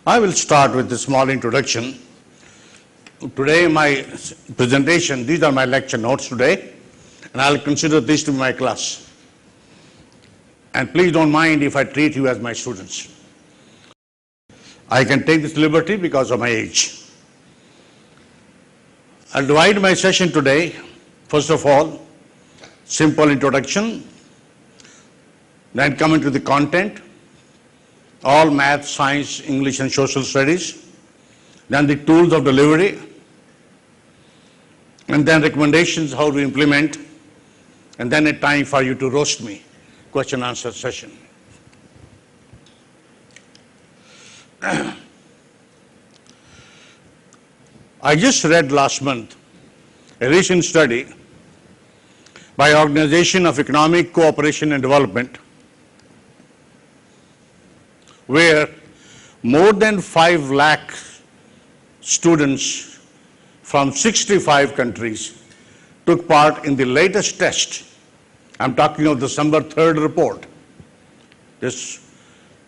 I will start with a small introduction. Today my presentation, these are my lecture notes today, and I'll consider this to be my class. And please don't mind if I treat you as my students. I can take this liberty because of my age. I'll divide my session today, first of all, simple introduction, then come into the content, all math, science, English and social studies, then the tools of delivery, and then recommendations how to implement, and then a time for you to roast me, question answer session. I just read last month a recent study by Organization of Economic Cooperation and Development, where more than 5 lakh students from 65 countries took part in the latest test. I'm talking of December 3rd report, this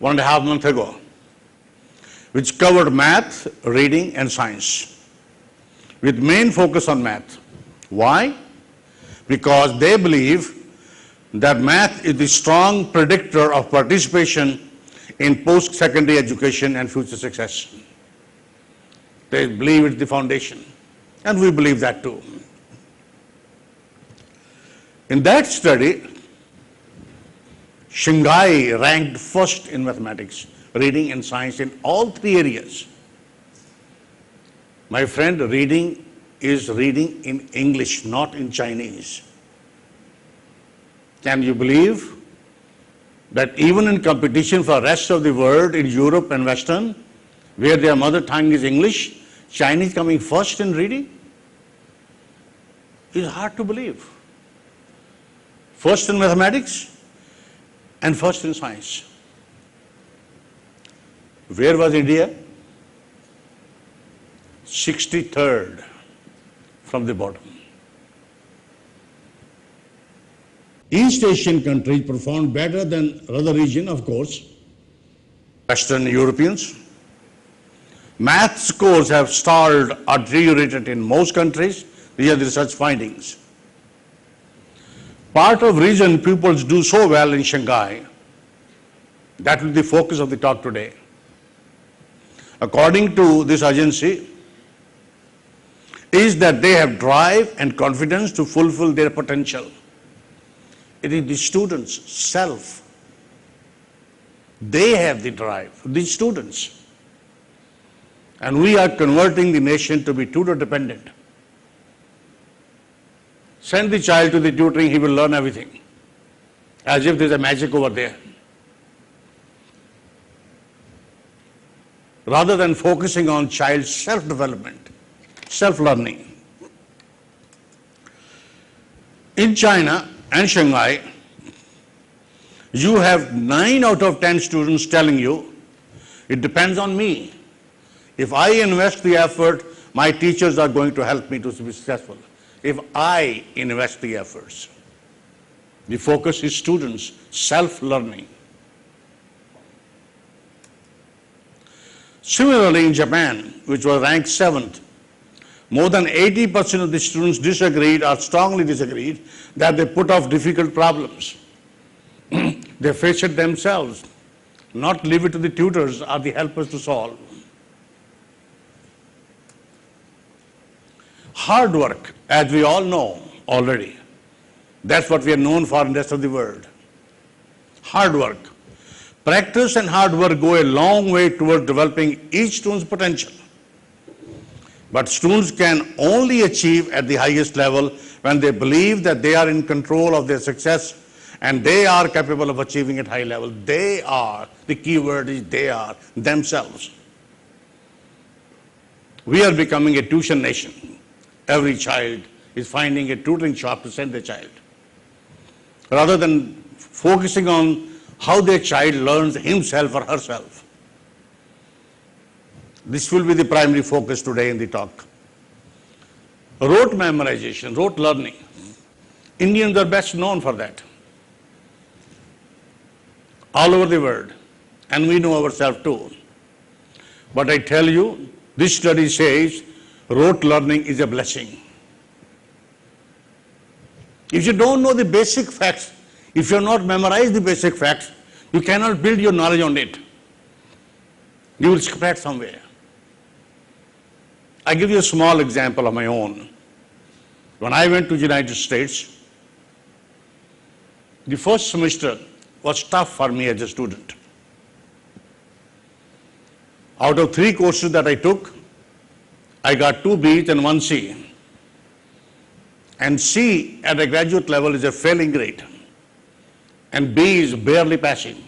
1.5 months ago, which covered math, reading and science, with main focus on math. Why? Because they believe that math is the strong predictor of participation in post-secondary education and future success. They believe it's the foundation, and we believe that too. In that study, Shanghai ranked first in mathematics, reading and science in all 3 areas. My friend, reading is reading in English, not in Chinese. Can you believe that even in competition for the rest of the world, in Europe and Western, where their mother tongue is English, Chinese coming first in reading? It's hard to believe. First in mathematics and first in science. Where was India? 63rd from the bottom. East Asian countries performed better than other region, of course, Western Europeans. Math scores have stalled or deteriorated in most countries. These are the research findings. Part of reason pupils do so well in Shanghai, that will be the focus of the talk today. According to this agency, is that they have drive and confidence to fulfill their potential. It is the students' self. They have the drive, the students. And we are converting the nation to be tutor dependent. Send the child to the tutoring, he will learn everything, as if there's a magic over there. Rather than focusing on child's self-development, self-learning. In China and Shanghai, you have 9 out of 10 students telling you, it depends on me. If I invest the effort, my teachers are going to help me to be successful. If I invest the efforts. The focus is students, self-learning. Similarly, in Japan, which was ranked 7th, more than 80% of the students disagreed or strongly disagreed that they put off difficult problems. They face it themselves, not leave it to the tutors or the helpers to solve. Hard work, as we all know already, that's what we are known for in the rest of the world. Hard work. Practice and hard work go a long way towards developing each student's potential. But students can only achieve at the highest level when they believe that they are in control of their success and they are capable of achieving at high level. They are, the key word is they are, themselves. We are becoming a tuition nation. Every child is finding a tutoring shop to send their child. Rather than focusing on how their child learns himself or herself. This will be the primary focus today in the talk. Rote memorization, rote learning. Indians are best known for that. All over the world, and we know ourselves too. But I tell you, this study says rote learning is a blessing. If you don't know the basic facts, if you have not memorized the basic facts, you cannot build your knowledge on it. You will spread somewhere. I give you a small example of my own. When I went to the United States, the first semester was tough for me as a student. Out of 3 courses that I took, I got 2 B's and 1 C. And C at a graduate level is a failing grade, and B is barely passing.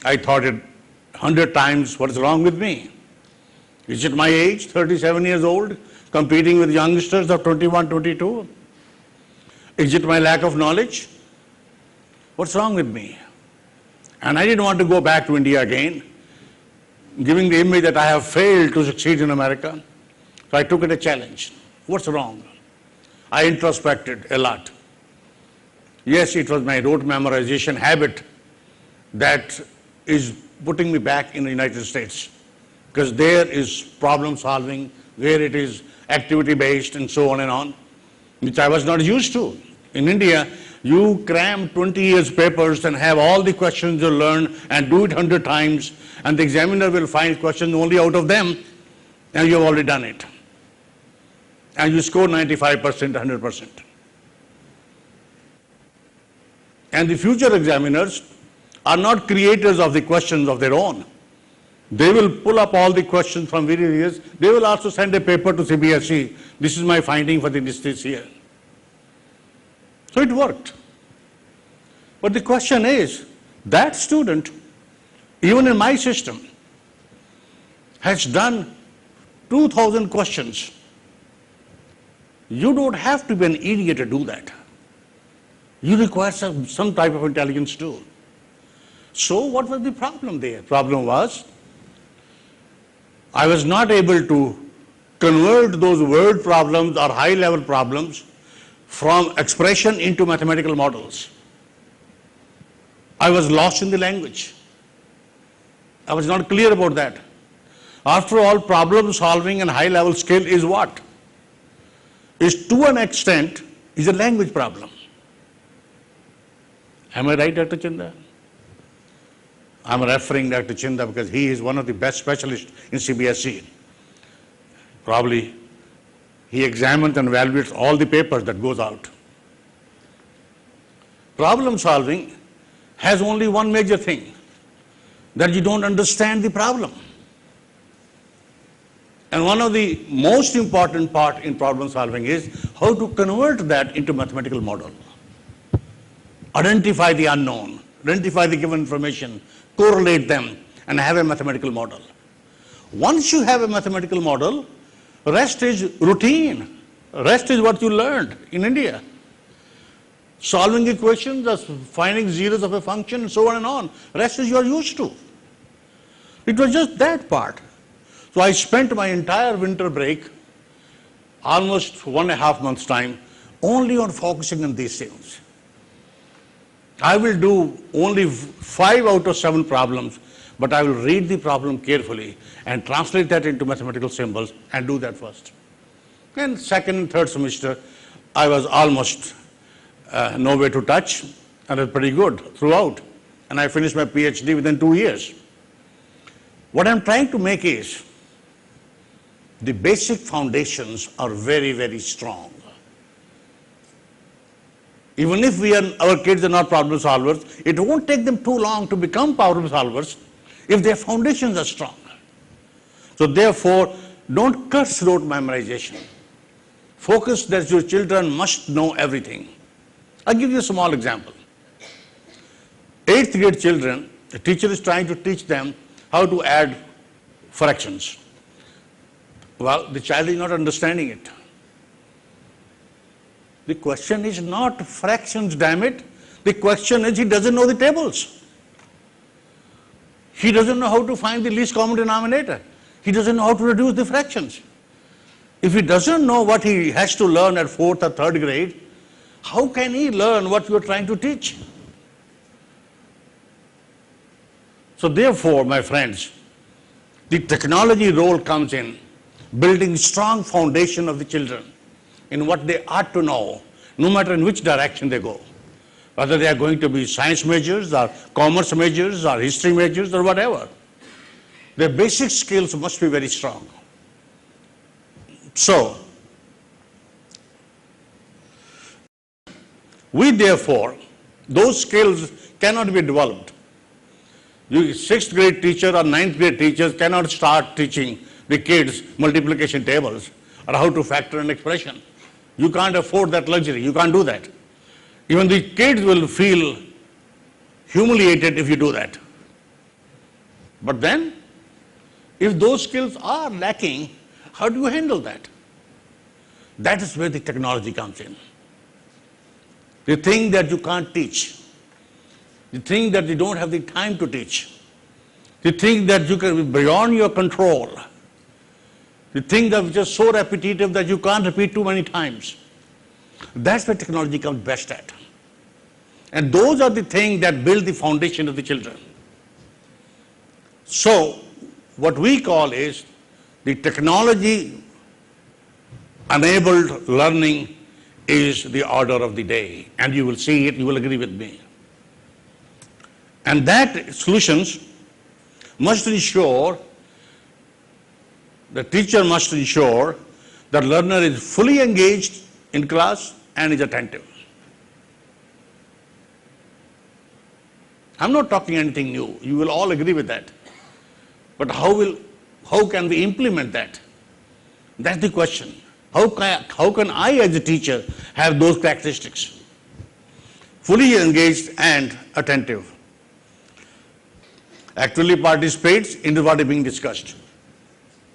I thought it 100 times, what is wrong with me? Is it my age, 37 years old, competing with youngsters of 21, 22? Is it my lack of knowledge? What's wrong with me? And I didn't want to go back to India again, giving the image that I have failed to succeed in America. So I took it a challenge. What's wrong? I introspected a lot. Yes, it was my rote memorization habit that is putting me back in the United States, because there is problem solving, where it is activity based and so on, which I was not used to. In India, you cram 20 years papers and have all the questions you learn and do it 100 times, and the examiner will find questions only out of them, and you have already done it. And you score 95%, 100%. And the future examiners are not creators of the questions of their own. They will pull up all the questions from various years. They will also send a paper to CBSE. This is my finding for this year. So it worked. But the question is, that student, even in my system, has done 2,000 questions. You don't have to be an idiot to do that. You require some type of intelligence too. So what was the problem there? Problem was, I was not able to convert those word problems or high-level problems from expression into mathematical models. I was lost in the language. I was not clear about that. After all, problem solving and high-level skill is what? Is to an extent is a language problem. Am I right, Dr. Chinda? I'm referring Dr. Chinda because he is one of the best specialists in CBSE. Probably he examines and evaluates all the papers that goes out. Problem solving has only one major thing, that you don't understand the problem. And one of the most important part in problem solving is how to convert that into mathematical model. Identify the unknown, identify the given information, correlate them, and have a mathematical model. Once you have a mathematical model, rest is routine. Rest is what you learned in India. Solving equations, finding zeros of a function, and so on. Rest is you are used to. It was just that part. So I spent my entire winter break, almost 1.5 months' time, only on focusing on these things. I will do only 5 out of 7 problems, but I will read the problem carefully and translate that into mathematical symbols and do that first. And second and third semester, I was almost nowhere to touch, and it was pretty good throughout. And I finished my PhD within 2 years. What I'm trying to make is, the basic foundations are very, very strong. Even if our kids are not problem solvers, it won't take them too long to become problem solvers if their foundations are strong. So therefore, don't curse rote memorization. Focus that your children must know everything. I'll give you a small example. 8th grade children, the teacher is trying to teach them how to add fractions. Well, the child is not understanding it. The question is not fractions, damn it. The question is he doesn't know the tables. He doesn't know how to find the least common denominator. He doesn't know how to reduce the fractions. If he doesn't know what he has to learn at 4th or 3rd grade, how can he learn what you are trying to teach? So therefore, my friends, the technology role comes in building strong foundation of the children in what they ought to know, no matter in which direction they go. Whether they are going to be science majors or commerce majors or history majors or whatever. Their basic skills must be very strong. So, we therefore, those skills cannot be developed. You 6th grade teacher or 9th grade teachers cannot start teaching the kids multiplication tables or how to factor an expression. You can't afford that luxury. You can't do that. Even the kids will feel humiliated if you do that. But then, if those skills are lacking, how do you handle that? That is where the technology comes in. The thing that you can't teach, the thing that you don't have the time to teach, the thing that you can be beyond your control, the thing that is just so repetitive that you can't repeat too many times. That's where technology comes best at. And those are the things that build the foundation of the children. So, what we call is the technology enabled learning is the order of the day. And you will see it, you will agree with me. And that solutions must ensure, the teacher must ensure that learner is fully engaged in class and is attentive. I'm not talking anything new. You will all agree with that. But how can we implement that? That's the question. How can I as a teacher have those characteristics? Fully engaged and attentive. Actively participates in what is being discussed.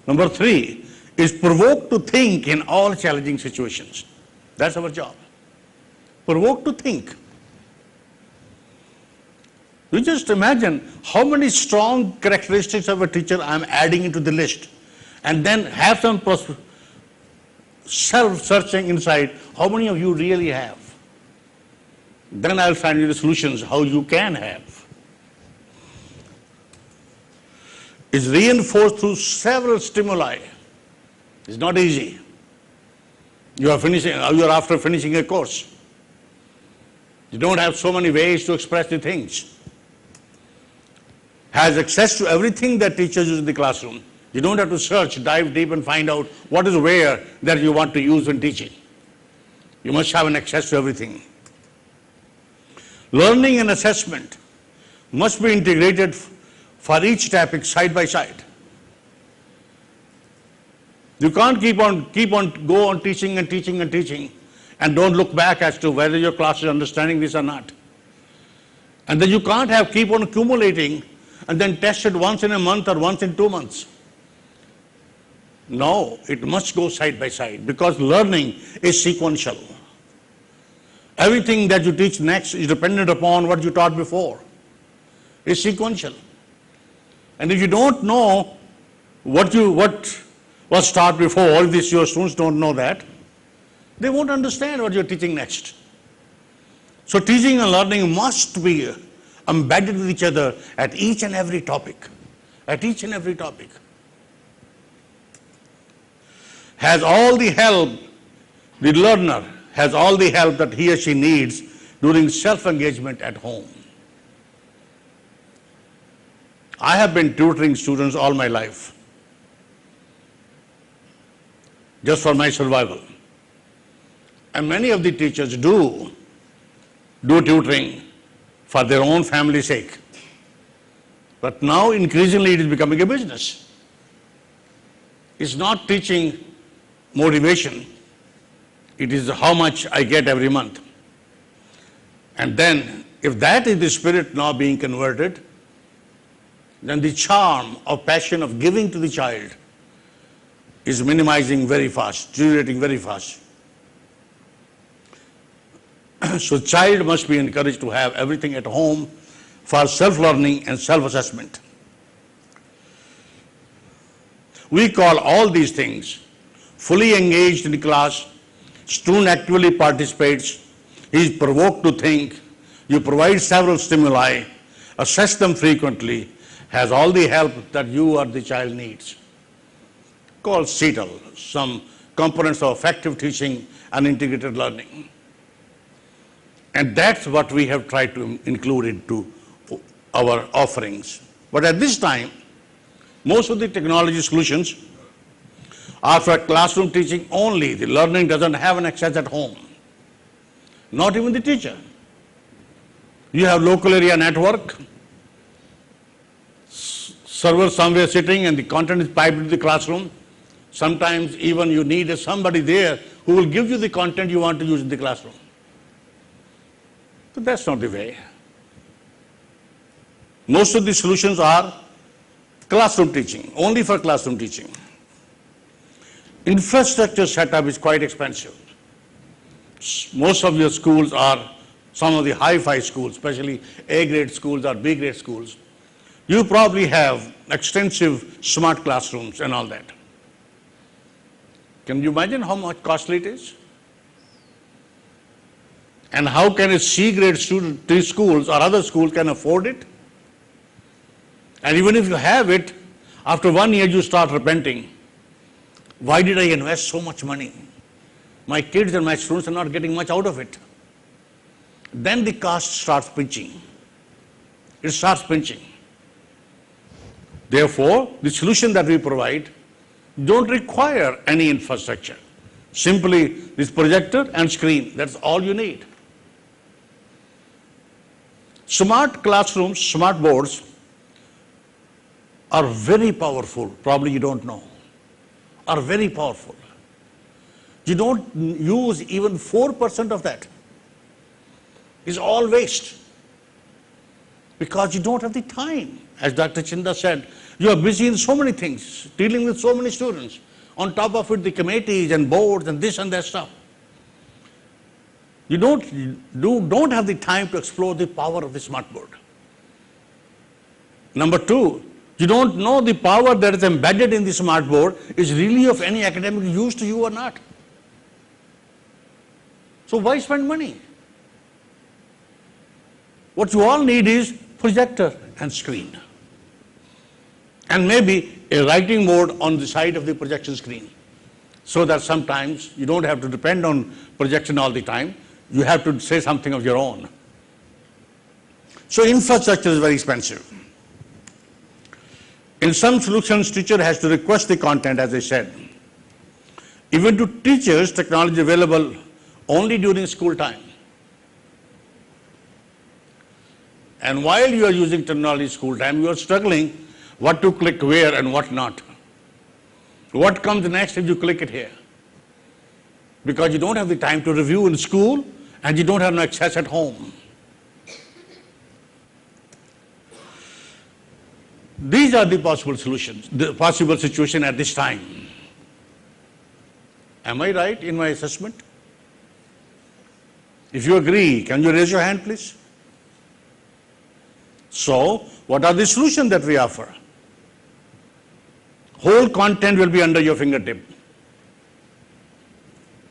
Number 3 is provoked to think in all challenging situations. That's our job. Provoked to think. You just imagine how many strong characteristics of a teacher I'm adding into the list, and then have some self-searching inside, how many of you really have? Then I'll find you the solutions how you can have. It's reinforced through several stimuli. It's not easy. You are after finishing a course. You don't have so many ways to express the things. Has access to everything that teachers use in the classroom. You don't have to search, dive deep and find out what is where that you want to use when teaching. You must have an access to everything. Learning and assessment must be integrated for each topic side by side. You can't go on teaching and teaching and teaching and don't look back as to whether your class is understanding this or not. And then you can't keep on accumulating and then test it once in a month or once in 2 months. No, it must go side by side because learning is sequential. Everything that you teach next is dependent upon what you taught before. It's sequential. And if you don't know what was taught before, if your students don't know that, they won't understand what you're teaching next. So teaching and learning must be embedded with each other at each and every topic. At each and every topic. Has all the help, the learner has all the help that he or she needs during self-engagement at home. I have been tutoring students all my life, just for my survival. And many of the teachers do tutoring for their own family's sake. But now increasingly it is becoming a business. It's not teaching motivation, it is how much I get every month. And then if that is the spirit now being converted, then the charm of passion of giving to the child is minimizing very fast, deteriorating very fast. So child must be encouraged to have everything at home for self-learning and self-assessment. We call all these things fully engaged in the class, student actively participates, he is provoked to think, you provide several stimuli, assess them frequently, has all the help that you or the child needs, called CETL, some components of effective teaching and integrated learning. And that's what we have tried to include into our offerings. But at this time, most of the technology solutions are for classroom teaching only. The learning doesn't have an access at home, not even the teacher. You have local area network, server somewhere sitting and the content is piped into the classroom. Sometimes even you need somebody there who will give you the content you want to use in the classroom. But that's not the way. Most of the solutions are classroom teaching, only for classroom teaching. Infrastructure setup is quite expensive. Most of your schools are some of the hi-fi schools, especially A-grade schools or B-grade schools. You probably have extensive smart classrooms and all that. Can you imagine how much costly it is? And how can a C-grade student, these schools or other schools can afford it? And even if you have it, after 1 year you start repenting. Why did I invest so much money? My kids and my students are not getting much out of it. Then the cost starts pinching. It starts pinching. Therefore, the solution that we provide don't require any infrastructure. Simply this projector and screen, that's all you need. Smart classrooms, smart boards are very powerful, probably you don't know, are very powerful. You don't use even 4% of that. It's all waste because you don't have the time. As Dr. Chinda said, you are busy in so many things, dealing with so many students. On top of it, the committees and boards and this and that stuff. You don't have the time to explore the power of the smart board. Number two, you don't know the power that is embedded in the smart board is really of any academic use to you or not. So why spend money? What you all need is projector and screen. And maybe a writing board on the side of the projection screen, so that sometimes you don't have to depend on projection all the time. You have to say something of your own. So infrastructure is very expensive. In some solutions, teacher has to request the content, as I said. Even to teachers, technology available only during school time. And while you are using technology school time, you are struggling what to click where and what not. What comes next if you click it here? Because you don't have the time to review in school and you don't have no access at home. These are the possible solutions, the possible situation at this time. Am I right in my assessment? If you agree, can you raise your hand, please? So, what are the solutions that we offer? Whole content will be under your fingertip.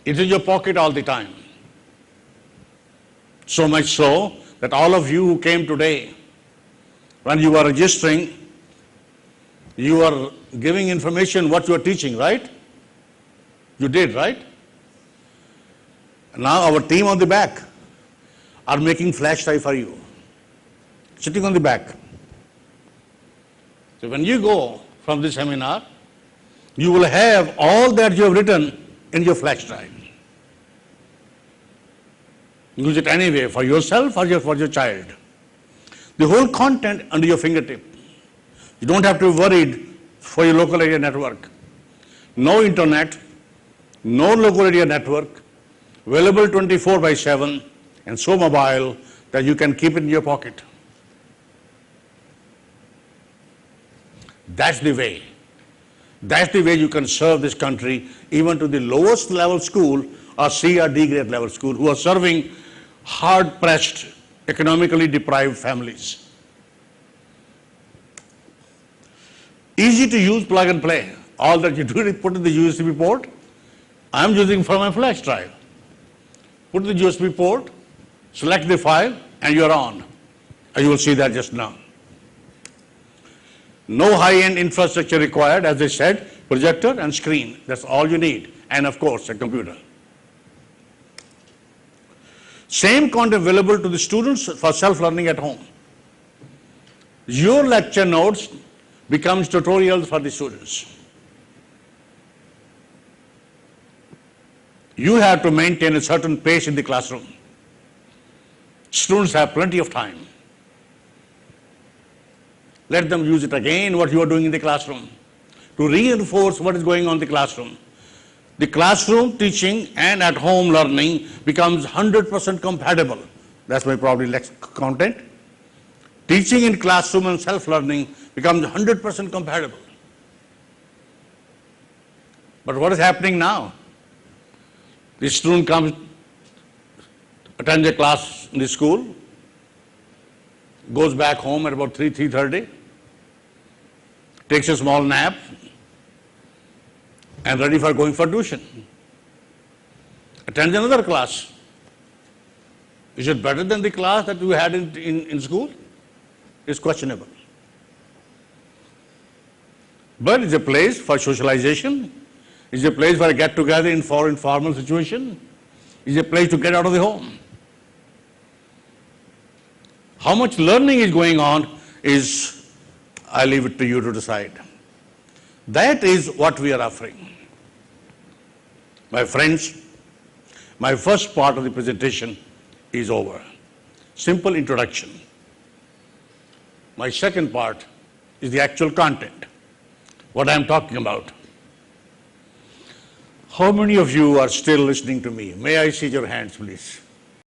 It's in your pocket all the time. So much so that all of you who came today, when you are registering, you are giving information what you are teaching, right? You did, right? Now our team on the back are making flash drive for you, sitting on the back. So when you go from this seminar, you will have all that you have written in your flash drive. Use it anyway, for yourself or for your child. The whole content under your fingertip. You don't have to be worried for your local area network. No internet, no local area network, available 24/7 and so mobile that you can keep it in your pocket. That's the way. That's the way you can serve this country even to the lowest level school or C or D grade level school who are serving hard-pressed, economically deprived families. Easy to use, plug and play. All that you do is put in the USB port. I'm using for my flash drive. Put the USB port, select the file, and you're on. And you will see that just now. No high-end infrastructure required, as I said, projector and screen. That's all you need. And of course, a computer. Same content available to the students for self-learning at home. Your lecture notes becomes tutorials for the students. You have to maintain a certain pace in the classroom. Students have plenty of time. Let them use it again, what you are doing in the classroom, to reinforce what is going on in the classroom. The classroom teaching and at home learning becomes 100% compatible. That's my probably content. Teaching in classroom and self-learning becomes 100% compatible. But what is happening now? The student comes, attends a class in the school, goes back home at about 3:30, takes a small nap, and ready for going for tuition. Attends another class. Is it better than the class that you had in school? It's questionable. But it's a place for socialization. It's a place for a get-together in informal situation. It's a place to get out of the home. How much learning is going on is, I leave it to you to decide. That is what we are offering. My friends, my first part of the presentation is over. Simple introduction. My second part is the actual content, what I am talking about. How many of you are still listening to me? May I see your hands, please?